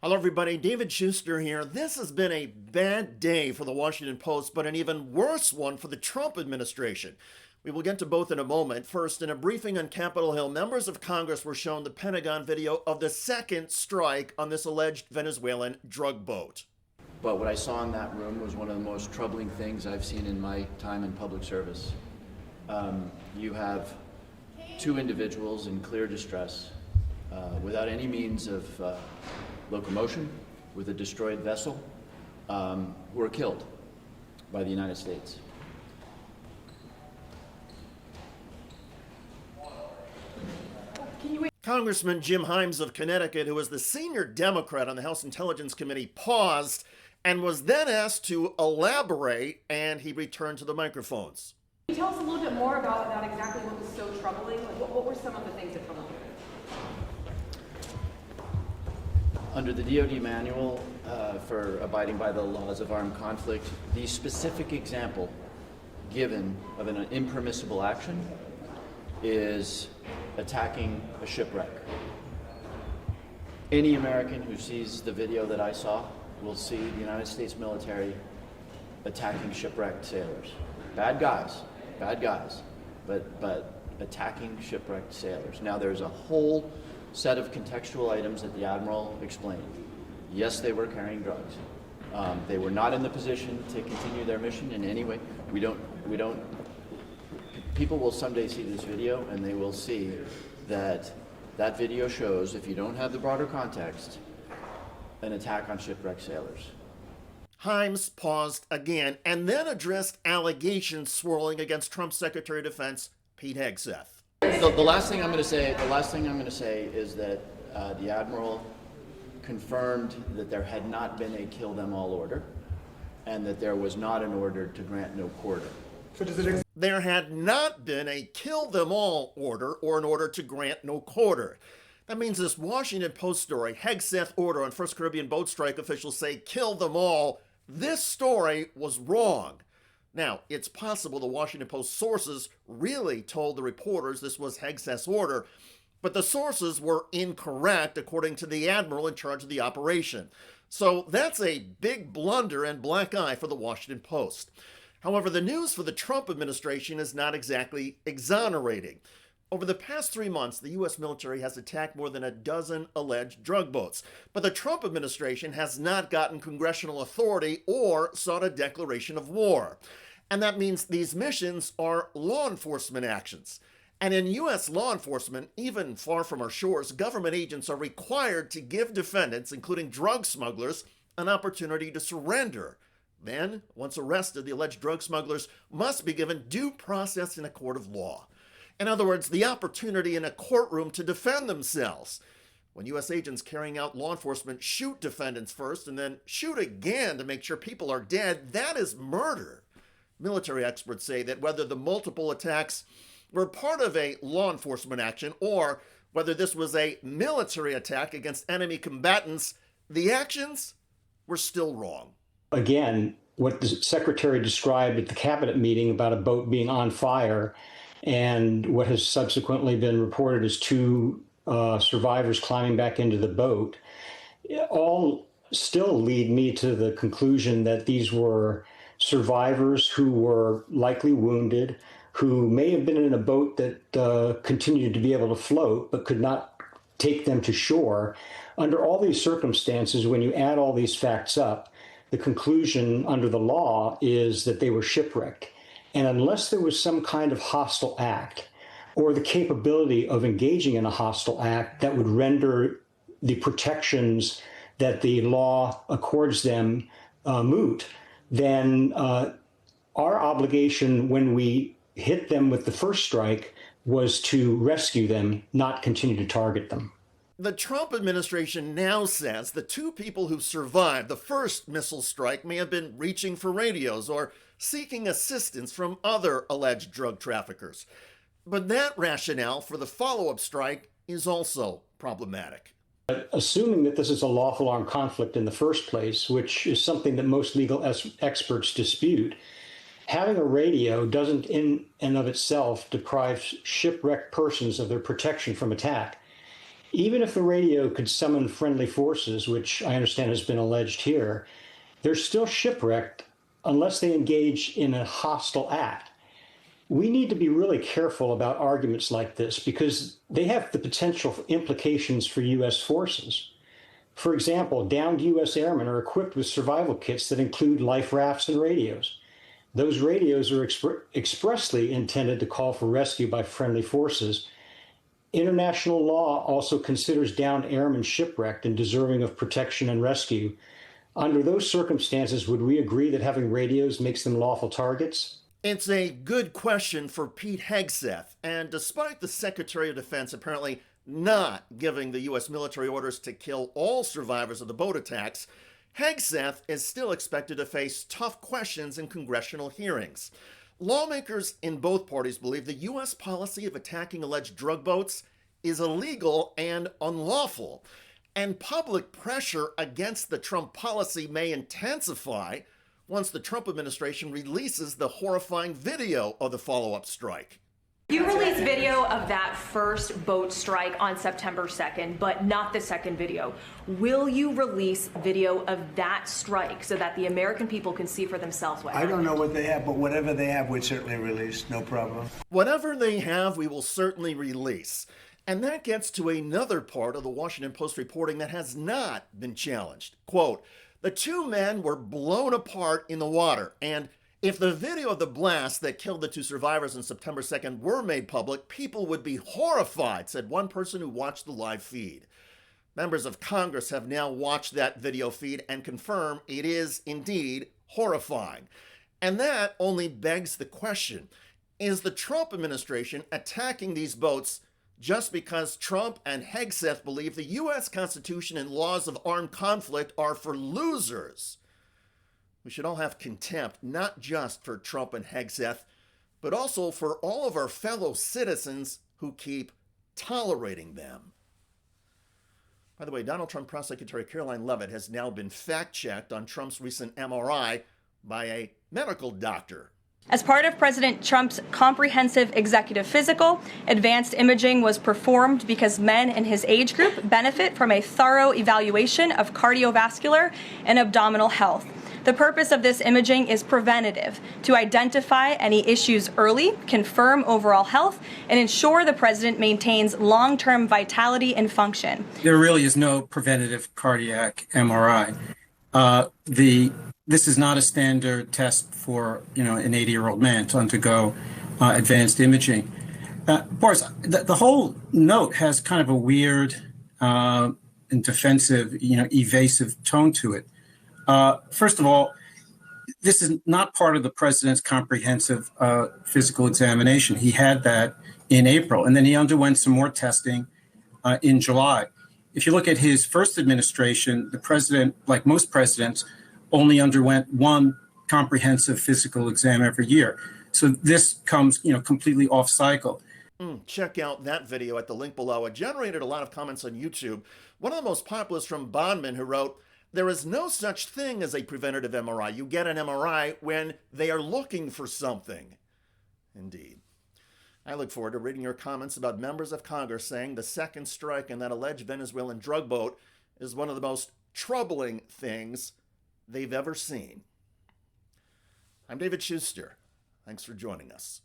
Hello, everybody. David Shuster here. This has been a bad day for the Washington Post, but an even worse one for the Trump administration. We will get to both in a moment. First, in a briefing on Capitol Hill, members of Congress were shown the Pentagon video of the second strike on this alleged Venezuelan drug boat. But what I saw in that room was one of the most troubling things I've seen in my time in public service. You have two individuals in clear distress, without any means of locomotion, with a destroyed vessel, who were killed by the United States. Congressman Jim Himes of Connecticut, who was the senior Democrat on the House Intelligence Committee, paused and was then asked to elaborate, and he returned to the microphones. Can you tell us a little bit more about exactly what was so troubling? What were some of the things that troubled you? Under the DoD manual for abiding by the laws of armed conflict, the specific example given of an impermissible action is attacking a shipwreck. Any American who sees the video that I saw will see the United States military attacking shipwrecked sailors. Bad guys, but attacking shipwrecked sailors. Now there's a whole set of contextual items that the Admiral explained. Yes, they were carrying drugs. They were not in the position to continue their mission in any way. People will someday see this video and they will see that that video shows, if you don't have the broader context, an attack on shipwrecked sailors. Himes paused again and then addressed allegations swirling against Trump Secretary of Defense Pete Hegseth. The last thing I'm going to say is that the Admiral confirmed that there had not been a kill them all order, and that there was not an order to grant no quarter. There had not been a kill them all order or an order to grant no quarter. That means this Washington Post story, Hegseth order on First Caribbean boat strike, officials say kill them all. This story was wrong. Now, it's possible the Washington Post sources really told the reporters this was Hegseth's order, but the sources were incorrect according to the admiral in charge of the operation. So that's a big blunder and black eye for the Washington Post. However, the news for the Trump administration is not exactly exonerating. Over the past 3 months, the U.S. military has attacked more than a dozen alleged drug boats, but the Trump administration has not gotten congressional authority or sought a declaration of war. And that means these missions are law enforcement actions. And in U.S. law enforcement, even far from our shores, government agents are required to give defendants, including drug smugglers, an opportunity to surrender. Then, once arrested, the alleged drug smugglers must be given due process in a court of law. In other words, the opportunity in a courtroom to defend themselves. When U.S. agents carrying out law enforcement shoot defendants first and then shoot again to make sure people are dead, that is murder. Military experts say that whether the multiple attacks were part of a law enforcement action or whether this was a military attack against enemy combatants, the actions were still wrong. Again, what the secretary described at the cabinet meeting about a boat being on fire and what has subsequently been reported as two survivors climbing back into the boat, all still lead me to the conclusion that these were survivors who were likely wounded, who may have been in a boat that continued to be able to float but could not take them to shore. Under all these circumstances, when you add all these facts up, the conclusion under the law is that they were shipwrecked. And unless there was some kind of hostile act or the capability of engaging in a hostile act that would render the protections that the law accords them moot, then our obligation when we hit them with the first strike was to rescue them, not continue to target them. The Trump administration now says the two people who survived the first missile strike may have been reaching for radios or seeking assistance from other alleged drug traffickers. But that rationale for the follow-up strike is also problematic. Assuming that this is a lawful armed conflict in the first place, which is something that most legal experts dispute, having a radio doesn't in and of itself deprive shipwrecked persons of their protection from attack. Even if the radio could summon friendly forces, which I understand has been alleged here, they're still shipwrecked unless they engage in a hostile act. We need to be really careful about arguments like this because they have the potential implications for U.S. forces. For example, downed U.S. airmen are equipped with survival kits that include life rafts and radios. Those radios are expressly intended to call for rescue by friendly forces. International law also considers downed airmen shipwrecked and deserving of protection and rescue. Under those circumstances, would we agree that having radios makes them lawful targets? It's a good question for Pete Hegseth, and despite the Secretary of Defense apparently not giving the U.S. military orders to kill all survivors of the boat attacks, Hegseth is still expected to face tough questions in congressional hearings. Lawmakers in both parties believe the U.S. policy of attacking alleged drug boats is illegal and unlawful, and public pressure against the Trump policy may intensify once the Trump administration releases the horrifying video of the follow-up strike. You released video of that first boat strike on September 2nd, but not the second video. Will you release video of that strike so that the American people can see for themselves what happened? I don't know what they have, but whatever they have, we'd certainly release, no problem. Whatever they have, we will certainly release. And that gets to another part of the Washington Post reporting that has not been challenged. Quote, the two men were blown apart in the water, and if the video of the blast that killed the two survivors on September 2nd were made public, people would be horrified, said one person who watched the live feed. Members of Congress have now watched that video feed and confirm it is indeed horrifying. And that only begs the question, is the Trump administration attacking these boats just because Trump and Hegseth believe the U.S. Constitution and laws of armed conflict are for losers? We should all have contempt, not just for Trump and Hegseth, but also for all of our fellow citizens who keep tolerating them. By the way, Donald Trump Press Secretary Karoline Leavitt has now been fact-checked on Trump's recent MRI by a medical doctor. As part of President Trump's comprehensive executive physical, advanced imaging was performed because men in his age group benefit from a thorough evaluation of cardiovascular and abdominal health. The purpose of this imaging is preventative, to identify any issues early, confirm overall health, and ensure the president maintains long-term vitality and function. There really is no preventative cardiac MRI. This is not a standard test for an 80-year-old man to undergo advanced imaging. Boris, the whole note has kind of a weird and defensive, evasive tone to it. First of all, this is not part of the president's comprehensive physical examination. He had that in April, and then he underwent some more testing in July. If you look at his first administration, the president, like most presidents, only underwent one comprehensive physical exam every year. So this comes, completely off cycle. Check out that video at the link below. It generated a lot of comments on YouTube. One of the most popular is from Bondman, who wrote, there is no such thing as a preventative MRI. You get an MRI when they are looking for something. Indeed. I look forward to reading your comments about members of Congress saying the second strike in that alleged Venezuelan drug boat is one of the most troubling things they've ever seen. I'm David Shuster. Thanks for joining us.